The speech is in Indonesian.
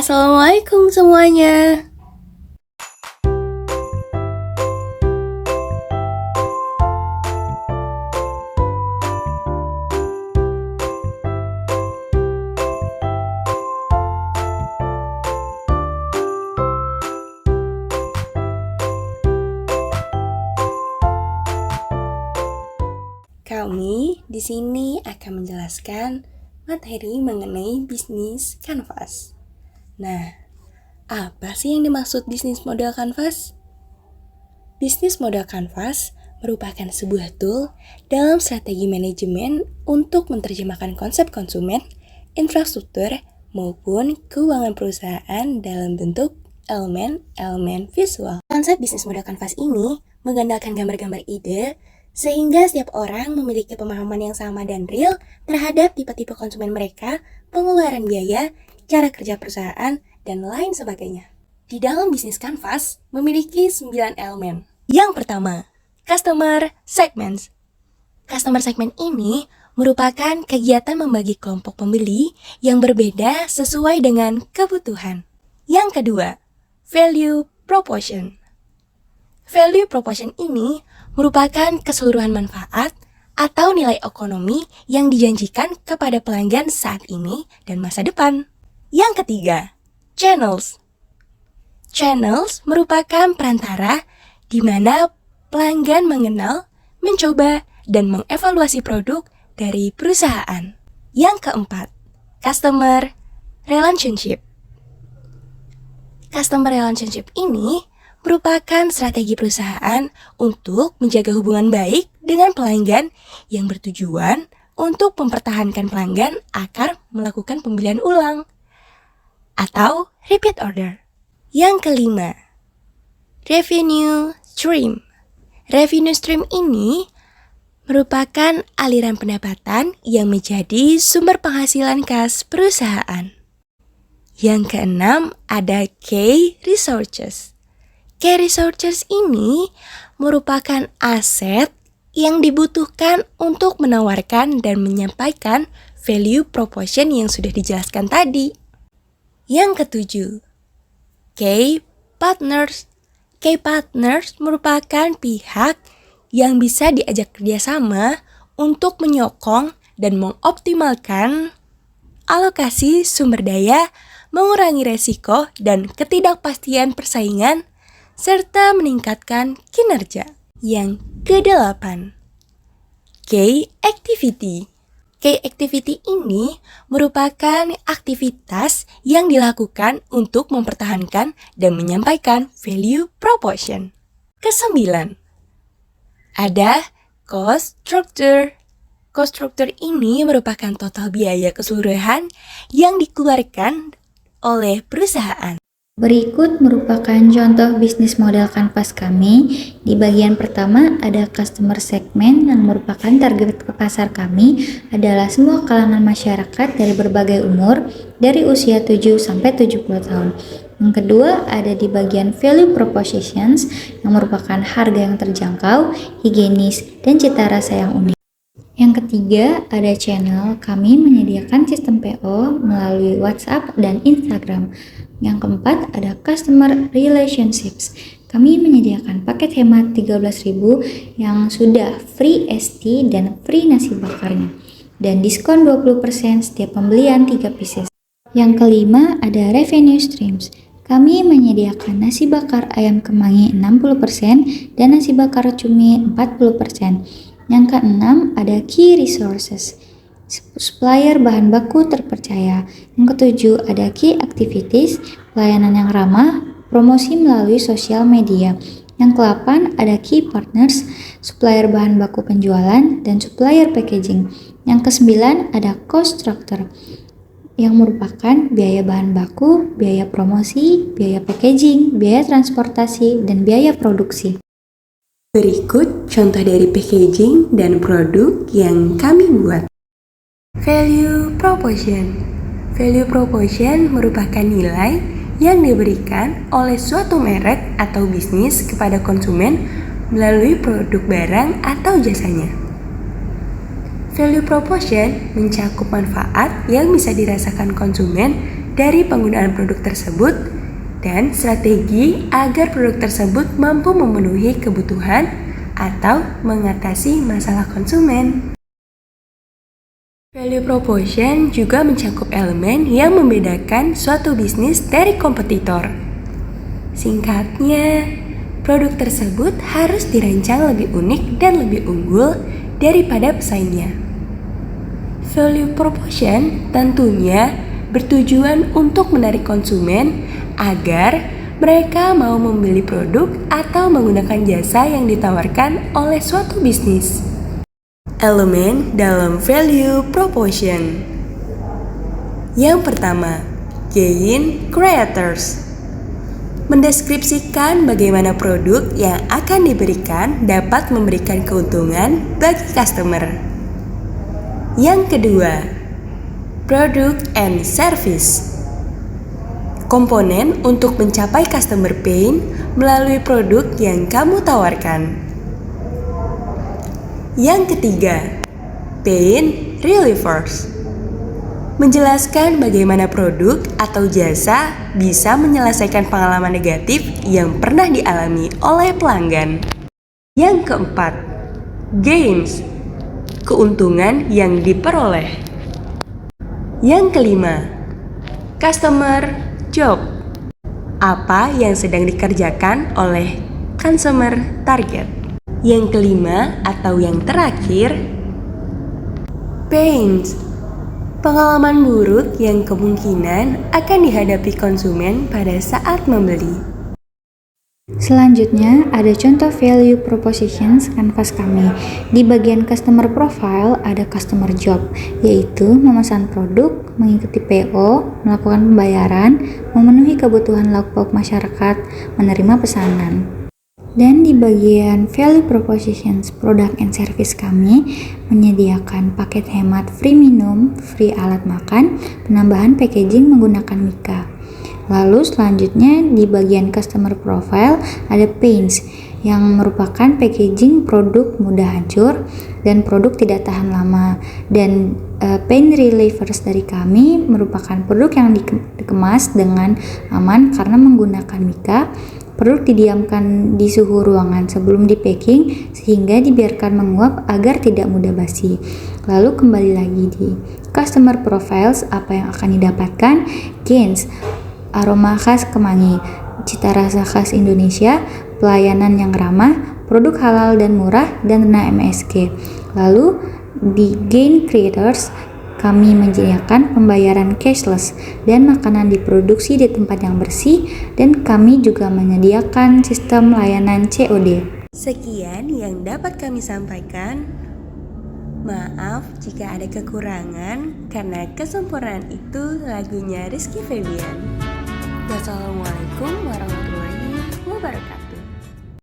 Assalamualaikum semuanya. Kami di sini akan menjelaskan materi mengenai bisnis kanvas. Nah, apa sih yang dimaksud bisnis model kanvas? Bisnis model kanvas merupakan sebuah tool dalam strategi manajemen untuk menerjemahkan konsep konsumen, infrastruktur, maupun keuangan perusahaan dalam bentuk elemen-elemen visual. Konsep bisnis model kanvas ini mengandalkan gambar-gambar ide sehingga setiap orang memiliki pemahaman yang sama dan real terhadap tipe-tipe konsumen mereka, pengeluaran biaya, cara kerja perusahaan, dan lain sebagainya. Di dalam bisnis kanvas memiliki 9 elemen. Yang pertama, customer segments. Customer segment ini merupakan kegiatan membagi kelompok pembeli yang berbeda sesuai dengan kebutuhan. Yang kedua, value proposition. Value proposition ini merupakan keseluruhan manfaat atau nilai ekonomi yang dijanjikan kepada pelanggan saat ini dan masa depan. Yang ketiga, channels. Channels merupakan perantara di mana pelanggan mengenal, mencoba, dan mengevaluasi produk dari perusahaan. Yang keempat, customer relationship. Customer relationship ini merupakan strategi perusahaan untuk menjaga hubungan baik dengan pelanggan yang bertujuan untuk mempertahankan pelanggan agar melakukan pembelian ulang atau repeat order. Yang kelima, revenue stream. Revenue stream ini merupakan aliran pendapatan yang menjadi sumber penghasilan khas perusahaan. Yang keenam, ada key resources. Key resources ini merupakan aset yang dibutuhkan untuk menawarkan dan menyampaikan value proposition yang sudah dijelaskan tadi. Yang ketujuh, key partners. Key partners merupakan pihak yang bisa diajak kerjasama untuk menyokong dan mengoptimalkan alokasi sumber daya, mengurangi resiko dan ketidakpastian persaingan, serta meningkatkan kinerja. Yang kedelapan, key activity. Key activity ini merupakan aktivitas yang dilakukan untuk mempertahankan dan menyampaikan value proposition. Kesembilan, ada cost structure. Cost structure ini merupakan total biaya keseluruhan yang dikeluarkan oleh perusahaan. Berikut merupakan contoh bisnis model kanvas kami. Di bagian pertama ada customer segment yang merupakan target pasar kami adalah semua kalangan masyarakat dari berbagai umur dari usia 7 sampai 70 tahun. Yang kedua ada di bagian value propositions yang merupakan harga yang terjangkau, higienis, dan cita rasa yang unik. Yang ketiga, ada channel. Kami menyediakan sistem PO melalui WhatsApp dan Instagram. Yang keempat, ada customer relationships. Kami menyediakan paket hemat 13.000 yang sudah free ST dan free nasi bakarnya. Dan diskon 20% setiap pembelian 3 pieces. Yang kelima, ada revenue streams. Kami menyediakan nasi bakar ayam kemangi 60% dan nasi bakar cumi 40%. Yang keenam, ada key resources. Supplier bahan baku terpercaya. Yang ketujuh, ada key activities, pelayanan yang ramah, promosi melalui sosial media. Yang ke-8 ada key partners, supplier bahan baku penjualan, dan supplier packaging. Yang ke-9 ada cost structure, yang merupakan biaya bahan baku, biaya promosi, biaya packaging, biaya transportasi, dan biaya produksi. Berikut contoh dari packaging dan produk yang kami buat. Value proposition. Value proposition merupakan nilai yang diberikan oleh suatu merek atau bisnis kepada konsumen melalui produk barang atau jasanya. Value proposition mencakup manfaat yang bisa dirasakan konsumen dari penggunaan produk tersebut dan strategi agar produk tersebut mampu memenuhi kebutuhan atau mengatasi masalah konsumen. Value proposition juga mencakup elemen yang membedakan suatu bisnis dari kompetitor. Singkatnya, produk tersebut harus dirancang lebih unik dan lebih unggul daripada pesaingnya. Value proposition tentunya bertujuan untuk menarik konsumen agar mereka mau membeli produk atau menggunakan jasa yang ditawarkan oleh suatu bisnis. Elemen dalam value proposition. Yang pertama, gain creators. Mendeskripsikan bagaimana produk yang akan diberikan dapat memberikan keuntungan bagi customer. Yang kedua, product and service. Komponen untuk mencapai customer pain melalui produk yang kamu tawarkan. Yang ketiga, pain relievers. Menjelaskan bagaimana produk atau jasa bisa menyelesaikan pengalaman negatif yang pernah dialami oleh pelanggan. Yang keempat, gains. Keuntungan yang diperoleh. Yang kelima, customer job. Apa yang sedang dikerjakan oleh consumer target. Yang kelima atau yang terakhir, pains. Pengalaman buruk yang kemungkinan akan dihadapi konsumen pada saat membeli. Selanjutnya, ada contoh value propositions kanvas kami. Di bagian customer profile ada customer job, yaitu memesan produk, mengikuti PO, melakukan pembayaran, memenuhi kebutuhan lauk pauk masyarakat, menerima pesanan. Dan di bagian value propositions product and service kami menyediakan paket hemat free minum, free alat makan, penambahan packaging menggunakan Mika. Lalu selanjutnya di bagian customer profile ada paints yang merupakan packaging produk mudah hancur dan produk tidak tahan lama. Dan pain relievers dari kami merupakan produk yang dikemas dengan aman karena menggunakan Mika. Produk didiamkan di suhu ruangan sebelum di packing sehingga dibiarkan menguap agar tidak mudah basi. Lalu kembali lagi di customer profiles, apa yang akan didapatkan? Gains, aroma khas kemangi, cita rasa khas Indonesia, pelayanan yang ramah, produk halal dan murah, dan dana MSG. Lalu di gain creators, kami menyediakan pembayaran cashless dan makanan diproduksi di tempat yang bersih, dan kami juga menyediakan sistem layanan COD. Sekian yang dapat kami sampaikan. Maaf jika ada kekurangan, karena kesempurnaan itu lagunya Rizky Febian. Wassalamualaikum warahmatullahi wabarakatuh.